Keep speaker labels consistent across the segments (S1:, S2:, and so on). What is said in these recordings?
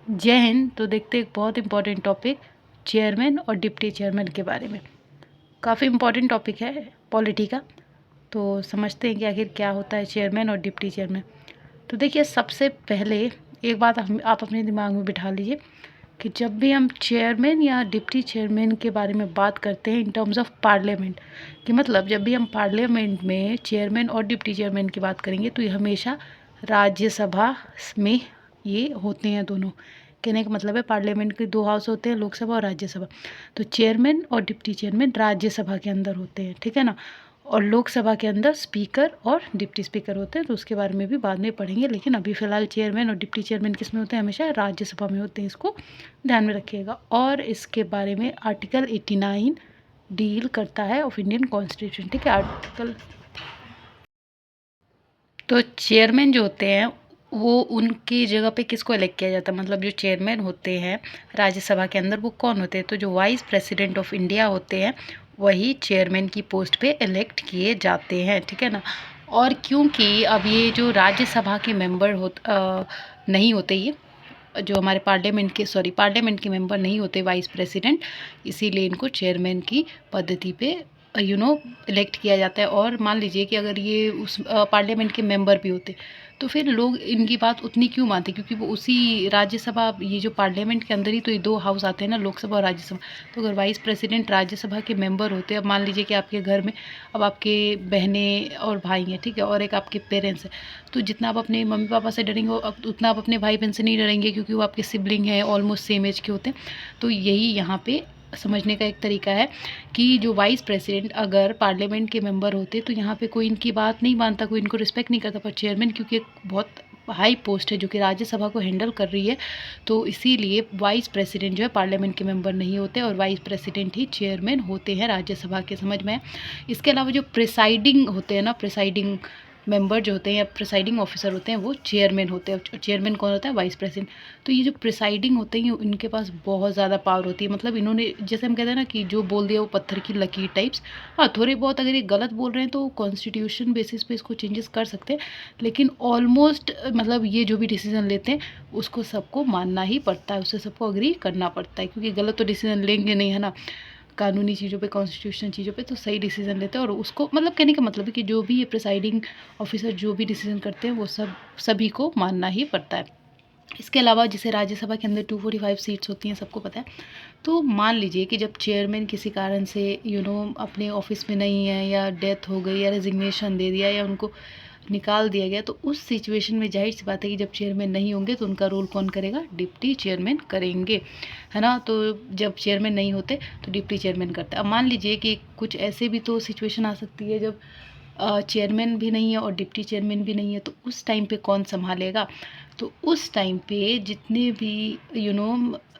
S1: जय हिंद। तो देखते हैं एक बहुत इम्पोर्टेंट टॉपिक चेयरमैन और डिप्टी चेयरमैन के बारे में। काफ़ी इम्पोर्टेंट टॉपिक है पॉलिटी का। तो समझते हैं कि आखिर क्या होता है चेयरमैन और डिप्टी चेयरमैन। तो देखिए, सबसे पहले एक बात आप अपने दिमाग में बिठा लीजिए कि जब भी हम चेयरमैन या डिप्टी चेयरमैन के बारे में बात करते हैं इन टर्म्स ऑफ पार्लियामेंट, कि मतलब जब भी हम पार्लियामेंट में चेयरमैन और डिप्टी चेयरमैन की बात करेंगे तो ये हमेशा राज्यसभा में ये होते हैं दोनों। कहने का मतलब है पार्लियामेंट के दो हाउस होते हैं, लोकसभा और राज्यसभा। तो चेयरमैन और डिप्टी चेयरमैन राज्यसभा के अंदर होते हैं, ठीक है ना। और लोकसभा के अंदर स्पीकर और डिप्टी स्पीकर होते हैं, तो उसके बारे में भी बाद में पढ़ेंगे। लेकिन अभी फ़िलहाल चेयरमैन और डिप्टी चेयरमैन किस में होते हैं? हमेशा राज्यसभा में होते हैं, इसको ध्यान में रखिएगा। और इसके बारे में आर्टिकल 89 डील करता है ऑफ इंडियन कॉन्स्टिट्यूशन, ठीक है। आर्टिकल तो चेयरमैन जो होते हैं वो उनकी जगह पे किसको इलेक्ट किया जाता है? मतलब जो चेयरमैन होते हैं राज्यसभा के अंदर वो कौन होते हैं? तो जो वाइस प्रेसिडेंट ऑफ इंडिया होते हैं वही चेयरमैन की पोस्ट पे इलेक्ट किए जाते हैं, ठीक है ना। और क्योंकि अब ये जो राज्यसभा के मेंबर नहीं होते, ये जो हमारे पार्लियामेंट के मेंबर नहीं होते वाइस प्रेसिडेंट, इसीलिए इनको चेयरमैन की पद्धति पे इलेक्ट किया जाता है। और मान लीजिए कि अगर ये उस पार्लियामेंट के मेंबर भी होते तो फिर लोग इनकी बात उतनी क्यों मानते? क्योंकि वो उसी राज्यसभा, ये जो पार्लियामेंट के अंदर ही तो ये दो हाउस आते हैं ना, लोकसभा और राज्यसभा। तो अगर वाइस प्रेसिडेंट राज्यसभा के मेंबर होते, अब मान लीजिए कि आपके घर में अब आपके बहनें और भाई हैं, ठीक है, और एक आपके पेरेंट्स हैं, तो जितना आप अपने मम्मी पापा से डरेंगे उतना आप अपने भाई बहन से नहीं डरेंगे, क्योंकि वो आपके सिबलिंग हैं, ऑलमोस्ट सेम एज के होते हैं। तो यही यहाँ पे समझने का एक तरीका है कि जो वाइस प्रेसिडेंट अगर पार्लियामेंट के मेंबर होते तो यहाँ पे कोई इनकी बात नहीं मानता, कोई इनको रिस्पेक्ट नहीं करता। पर चेयरमैन क्योंकि एक बहुत हाई पोस्ट है जो कि राज्यसभा को हैंडल कर रही है, तो इसीलिए वाइस प्रेसिडेंट जो है पार्लियामेंट के मेंबर नहीं होते और वाइस प्रेसिडेंट ही चेयरमैन होते हैं राज्यसभा के, समझ में है। इसके अलावा जो प्रिसाइडिंग होते हैं ना, प्रिसाइडिंग मेंबर जो होते हैं या प्रिसाइडिंग ऑफिसर होते हैं वो चेयरमैन होते हैं। चेयरमैन कौन होता है? Vice president. तो ये जो प्रिसाइडिंग होते हैं इनके पास बहुत ज़्यादा पावर होती है। मतलब इन्होंने, जैसे हम कहते हैं ना कि जो बोल दिया वो पत्थर की लकीर टाइप्स। हाँ, थोड़े बहुत अगर ये गलत बोल रहे हैं तो कॉन्स्टिट्यूशन बेसिस पे इसको चेंजेस कर सकते हैं, लेकिन ऑलमोस्ट मतलब ये जो भी डिसीजन लेते हैं उसको सबको मानना ही पड़ता है, उससे सबको अग्री करना पड़ता है, क्योंकि गलत तो डिसीजन लेंगे नहीं, है ना। कानूनी चीज़ों पे, कॉन्स्टिट्यूशन चीज़ों पे तो सही डिसीजन लेते हैं। और उसको मतलब कहने का मतलब है कि जो भी ये प्रिसाइडिंग ऑफिसर जो भी डिसीजन करते हैं वो सभी को मानना ही पड़ता है। इसके अलावा जैसे राज्यसभा के अंदर 245 सीट्स होती हैं, सबको पता है। तो मान लीजिए कि जब चेयरमैन किसी कारण से अपने ऑफिस में नहीं है, या डेथ हो गई, या रेजिग्नेशन दे दिया, या उनको निकाल दिया गया, तो उस सिचुएशन में जाहिर सी बात है कि जब चेयरमैन नहीं होंगे तो उनका रोल कौन करेगा? डिप्टी चेयरमैन करेंगे, है ना। तो जब चेयरमैन नहीं होते तो डिप्टी चेयरमैन करता है। अब मान लीजिए कि कुछ ऐसे भी तो सिचुएशन आ सकती है जब चेयरमैन भी नहीं है और डिप्टी चेयरमैन भी नहीं है, तो उस टाइम पे कौन संभालेगा? तो उस टाइम पे जितने भी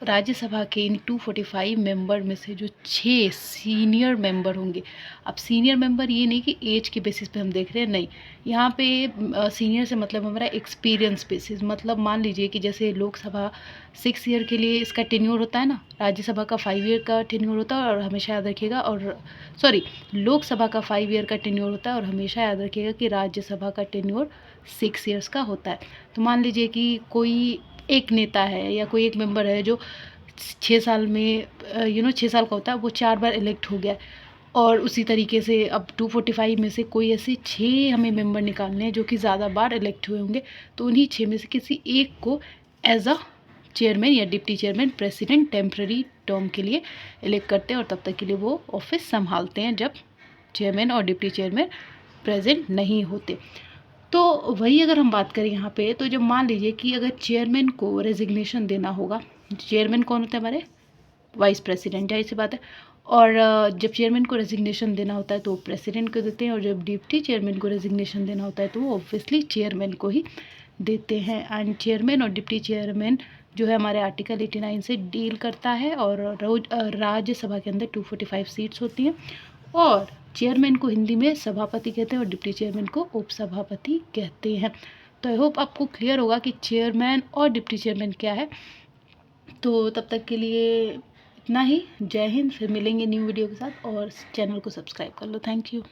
S1: राज्यसभा के इन 245 मेंबर में से जो 6 सीनियर मेंबर होंगे। अब सीनियर मेंबर ये नहीं कि एज के बेसिस पे हम देख रहे हैं, नहीं। यहाँ पे सीनियर से मतलब हमारा एक्सपीरियंस बेसिस। मतलब मान लीजिए कि जैसे लोकसभा 6 ईयर के लिए इसका टेन्योर होता है ना, राज्यसभा का 5 ईयर का टेन्योर होता है। और हमेशा याद रखिएगा, और सॉरी, लोकसभा का 5 ईयर का टेन्योर होता है, और हमेशा याद रखिएगा कि राज्यसभा का टेन्योर 6 ईयर्स का होता है। तो मान लीजिए कि कोई एक नेता है या कोई एक मेंबर है जो 6 साल में 6 साल का होता है, वो 4 बार इलेक्ट हो गया। और उसी तरीके से अब 245 में से कोई ऐसे 6 हमें मेंबर निकालने हैं जो कि ज़्यादा बार इलेक्ट हुए होंगे, तो उन्हीं 6 में से किसी एक को एज अ चेयरमैन या deputy chairman president temporary term के लिए इलेक्ट करते हैं, और तब तक के लिए वो ऑफिस संभालते हैं जब चेयरमैन और डिप्टी चेयरमैन प्रेजेंट नहीं होते। तो वही अगर हम बात करें यहाँ पे, तो जब मान लीजिए कि अगर चेयरमैन को रेजिग्नेशन देना होगा, चेयरमैन कौन होता है? हमारे वाइस प्रेसिडेंट, जाहिर सी बात है। और जब चेयरमैन को रेजिग्नेशन देना होता है तो प्रेसिडेंट को देते हैं, और जब डिप्टी चेयरमैन को रेजिग्नेशन देना होता है तो वो ऑब्वियसली चेयरमैन को ही देते हैं। एंड चेयरमैन और डिप्टी चेयरमैन जो है हमारे आर्टिकल 89 से डील करता है। और राज्यसभा के अंदर 245 सीट्स होती हैं, और चेयरमैन को हिंदी में सभापति कहते हैं और डिप्टी चेयरमैन को उपसभापति कहते हैं। तो आई होप आपको क्लियर होगा कि चेयरमैन और डिप्टी चेयरमैन क्या है। तो तब तक के लिए इतना ही। जय हिंद। फिर मिलेंगे न्यू वीडियो के साथ, और चैनल को सब्सक्राइब कर लो। Thank you.